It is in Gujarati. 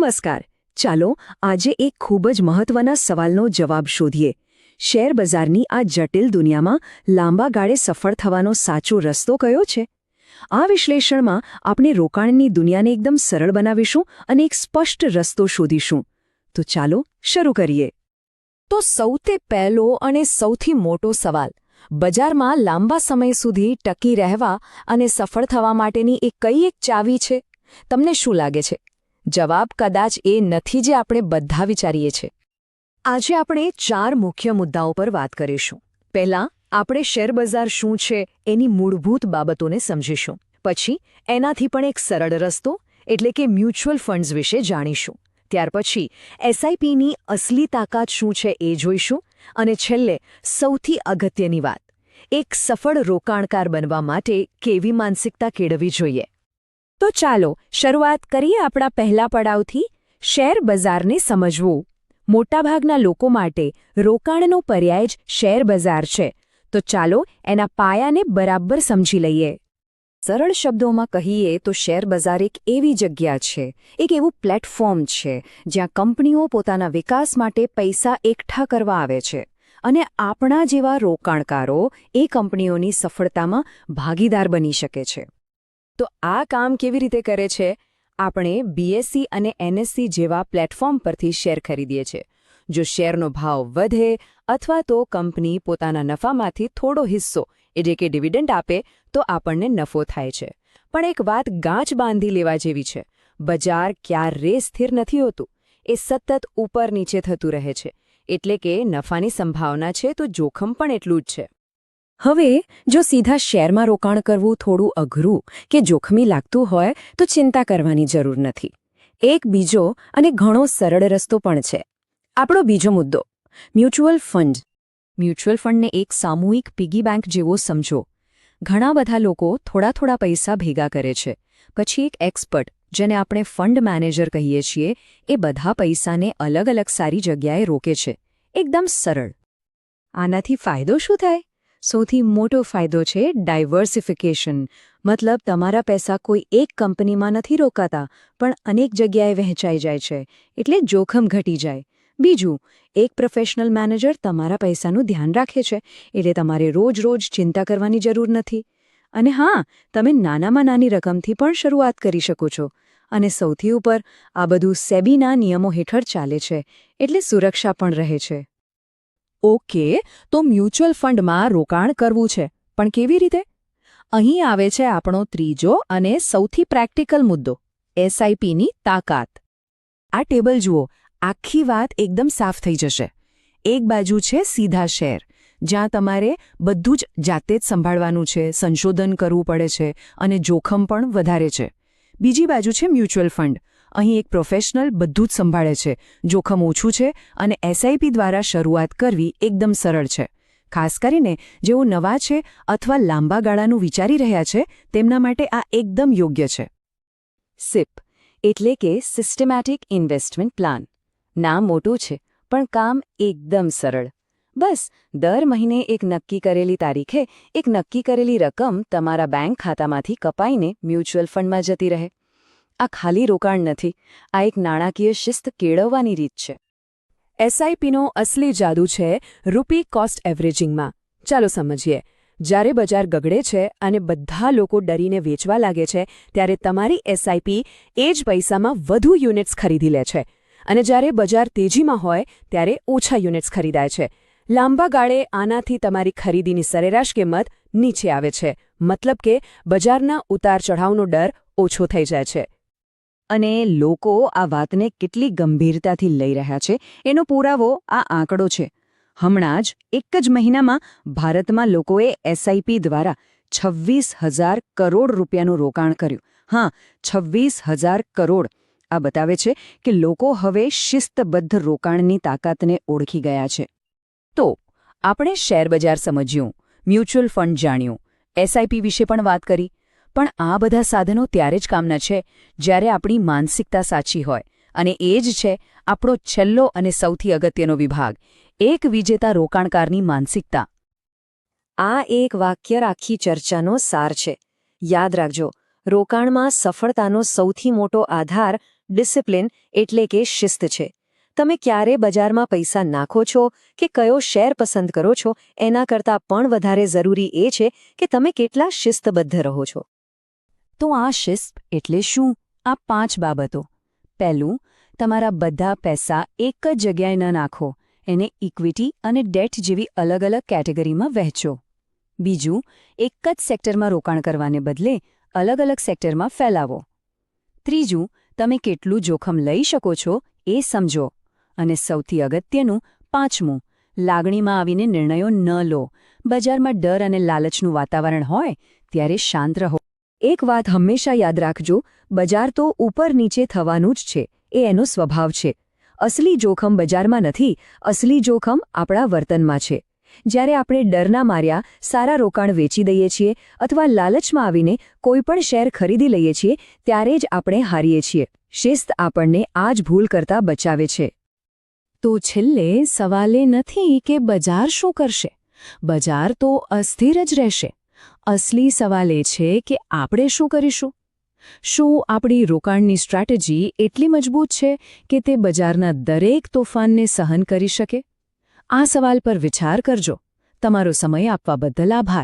નમસ્કાર. ચાલો આજે એક ખૂબ જ મહત્વના સવાલનો જવાબ શોધીએ. શેર બજારની આ જટિલ દુનિયામાં લાંબા ગાળે સફળ થવાનો સાચો રસ્તો કયો છે? આ વિશ્લેષણમાં આપણે રોકાણની દુનિયાને એકદમ સરળ બનાવીશું અને એક સ્પષ્ટ રસ્તો શોધીશું. તો ચાલો શરૂ કરીએ. તો સૌથી પહેલો અને સૌથી મોટો સવાલ, બજારમાં લાંબા સમય સુધી ટકી રહેવા અને સફળ થવા માટેની કઈ એક ચાવી છે? તમને શું લાગે છે? જવાબ કદાચ એ નથી જે આપણે બધા વિચારીએ છીએ. આજે આપણે 4 મુખ્ય મુદ્દાઓ પર વાત કરીશું. પહેલાં આપણે શેરબજાર શું છે એની મૂળભૂત બાબતોને સમજીશું. પછી એનાથી પણ એક સરળ રસ્તો એટલે કે મ્યુચ્યુઅલ ફંડ્સ વિશે જાણીશું. ત્યાર પછી એસઆઈપીની અસલી તાકાત શું છે એ જોઈશું. અને છેલ્લે સૌથી અગત્યની વાત, એક સફળ રોકાણકાર બનવા માટે કેવી માનસિકતા કેળવવી જોઈએ. તો ચાલો શરૂઆત કરીએ આપણા પહેલા પડાવથી, શેર બજારને સમજવું. મોટાભાગના લોકો માટે રોકાણનો પર્યાય જ શેર બજાર છે. તો ચાલો એના પાયાને બરાબર સમજી લઈએ. સરળ શબ્દોમાં કહીએ તો શેર બજાર એક એવી જગ્યા છે, એક એવું પ્લેટફોર્મ છે જ્યાં કંપનીઓ પોતાના વિકાસ માટે પૈસા એકઠા કરવા આવે છે અને આપણા જેવા રોકાણકારો એ કંપનીઓની સફળતામાં ભાગીદાર બની શકે છે. તો આ કામ કેવી રીતે કરે છે? આપણે બીએસઈ અને એનએસઈ જેવા પ્લેટફોર્મ પરથી શેર ખરીદીએ છીએ. જો શેરનો ભાવ વધે અથવા તો કંપની પોતાના નફામાંથી થોડો હિસ્સો એટલે કે ડિવિડન્ડ આપે તો આપણને નફો થાય છે. પણ એક વાત ગાંચ બાંધી લેવા જેવી છે, બજાર ક્યારેય સ્થિર નથી હોતું. એ સતત ઉપર નીચે થતું રહે છે. એટલે કે નફાની સંભાવના છે તો જોખમ પણ એટલું જ છે. હવે જો સીધા શેરમાં રોકાણ કરવું થોડું અઘરું કે જોખમી લાગતું હોય તો ચિંતા કરવાની જરૂર નથી. એક બીજો અને ઘણો સરળ રસ્તો પણ છે. આપણો બીજો મુદ્દો, મ્યુચ્યુઅલ ફંડ. મ્યુચ્યુઅલ ફંડને એક સામૂહિક પિગી બેંક જેવો સમજો. ઘણા બધા લોકો થોડા પૈસા ભેગા કરે છે. પછી એક એક્સપર્ટ, જેને આપણે ફંડ મેનેજર કહીએ છીએ, એ બધા પૈસાને અલગ અલગ સારી જગ્યાએ રોકે છે. એકદમ સરળ. આનાથી ફાયદો શું થાય? સૌથી મોટો ફાયદો છે ડાયવર્સિફિકેશન. મતલબ તમારા પૈસા કોઈ એક કંપનીમાં નથી રોકાતા, પણ અનેક જગ્યાએ વહેંચાઈ જાય છે, એટલે જોખમ ઘટી જાય. બીજું, એક પ્રોફેશનલ મેનેજર તમારા પૈસાનું ધ્યાન રાખે છે, એટલે તમારે રોજ ચિંતા કરવાની જરૂર નથી. અને હા, તમે નાનામાં નાની રકમથી પણ શરૂઆત કરી શકો છો. અને સૌથી ઉપર, આ બધું સેબીના નિયમો હેઠળ ચાલે છે, એટલે સુરક્ષા પણ રહે છે. ઓકે, તો મ્યુચ્યુઅલ ફંડમાં રોકાણ કરવું છે, પણ કેવી રીતે? અહીં આવે છે આપણો ત્રીજો અને સૌથી પ્રેક્ટિકલ મુદ્દો, એસઆઈપીની તાકાત. આ ટેબલ જુઓ, આખી વાત એકદમ સાફ થઈ જશે. એક બાજુ છે સીધા શેર, જ્યાં તમારે બધું જ જાતે જ સંભાળવાનું છે, સંશોધન કરવું પડે છે અને જોખમ પણ વધારે છે. બીજી બાજુ છે મ્યુચ્યુઅલ ફંડ. અહીં એક પ્રોફેશનલ બધું જ સંભાળે છે, જોખમ ઓછું છે અને એસઆઈપી દ્વારા શરૂઆત કરવી એકદમ સરળ છે. ખાસ કરીને જેઓ નવા છે અથવા લાંબા ગાળાનું વિચારી રહ્યા છે તેમના માટે આ એકદમ યોગ્ય છે. સિપ એટલે કે સિસ્ટમેટિક ઇન્વેસ્ટમેન્ટ પ્લાન. નામ મોટું છે પણ કામ એકદમ સરળ. બસ દર મહિને એક નક્કી કરેલી તારીખે એક નક્કી કરેલી રકમ તમારા બેંક ખાતામાંથી કપાઈને મ્યુચ્યુઅલ ફંડમાં જતી રહે. આ ખાલી રોકાણ નથી, આ એક નાણાકીય શિસ્ત કેળવવાની રીત છે. એસઆઈપીનો અસલી જાદુ છે રૂપી કોસ્ટ એવરેજિંગમાં. ચાલો સમજીએ. જ્યારે બજાર ગગડે છે અને બધા લોકો ડરીને વેચવા લાગે છે, ત્યારે તમારી એસઆઈપી એ જ પૈસામાં વધુ યુનિટ્સ ખરીદી લે છે. અને જ્યારે બજાર તેજીમાં હોય ત્યારે ઓછા યુનિટ્સ ખરીદાય છે. લાંબા ગાળે આનાથી તમારી ખરીદીની સરેરાશ કિંમત નીચે આવે છે. મતલબ કે બજારના ઉતાર ચઢાવનો ડર ઓછો થઈ જાય છે. અને લોકો આ વાતને કેટલી ગંભીરતાથી લઈ રહ્યા છે એનો પુરાવો આ આંકડો છે. હમણાં જ એક જ મહિનામાં ભારતમાં લોકોએ એસઆઈપી દ્વારા 26,000 કરોડ રૂપિયાનું રોકાણ કર્યું. હા, 26,000 કરોડ. આ બતાવે છે કે લોકો હવે શિસ્તબદ્ધ રોકાણની તાકાતને ઓળખી ગયા છે. તો આપણે શેરબજાર સમજ્યું, મ્યુચ્યુઅલ ફંડ જાણ્યું, એસઆઈપી વિશે પણ વાત કરી. પણ આ બધા સાધનો ત્યારે જ કામના છે જ્યારે આપણી માનસિકતા સાચી હોય. અને એ જ છે આપણો છેલ્લો અને સૌથી અગત્યનો વિભાગ, એક વિજેતા રોકાણકારની માનસિકતા. આ એક વાક્ય આખી ચર્ચાનો સાર છે. યાદ રાખજો, રોકાણમાં સફળતાનો સૌથી મોટો આધાર ડિસિપ્લિન એટલે કે શિસ્ત છે. તમે ક્યારે બજારમાં પૈસા નાખો છો કે કયો શેર પસંદ કરો છો એના કરતાં પણ વધારે જરૂરી એ છે કે તમે કેટલા શિસ્તબદ્ધ રહો છો. તો આ શિસ્ત એટલે શું? આ 5 બાબતો. પહેલું, તમારા બધા પૈસા એક જ જગ્યાએ ન નાખો. એને ઇક્વિટી અને ડેટ જેવી અલગ અલગ કેટેગરીમાં વહેંચો. બીજું, એક જ સેક્ટરમાં રોકાણ કરવાને બદલે અલગ અલગ સેક્ટરમાં ફેલાવો. ત્રીજું, તમે કેટલું જોખમ લઈ શકો છો એ સમજો. અને સૌથી અગત્યનું, પાંચમું, લાગણીમાં આવીને નિર્ણયો ન લો. બજારમાં ડર અને લાલચનું વાતાવરણ હોય ત્યારે શાંત રહો. એક વાત હંમેશા યાદ રાખજો, બજાર તો ઉપર નીચે થવાનું જ છે, એ એનો સ્વભાવ છે. અસલી જોખમ બજારમાં નથી, અસલી જોખમ આપણા વર્તનમાં છે. જ્યારે આપણે ડરના માર્યા સારા રોકાણ વેચી દઈએ છીએ અથવા લાલચમાં આવીને કોઈપણ શેર ખરીદી લઈએ છીએ ત્યારે જ આપણે હારીએ છીએ. શિસ્ત આપણને આ જ ભૂલ કરતા બચાવે છે. તો છેલ્લે સવાલ એ નથી કે બજાર શું કરશે. બજાર તો અસ્થિર જ રહેશે. અસલી સવાલ એ છે કે આપણે શું કરીશું. શું આપણી રોકાણની સ્ટ્રેટેજી એટલી મજબૂત છે કે તે બજારના દરેક તોફાનને સહન કરી શકે? આ સવાલ પર વિચાર કરજો. તમારો સમય આપવા બદલ આભાર.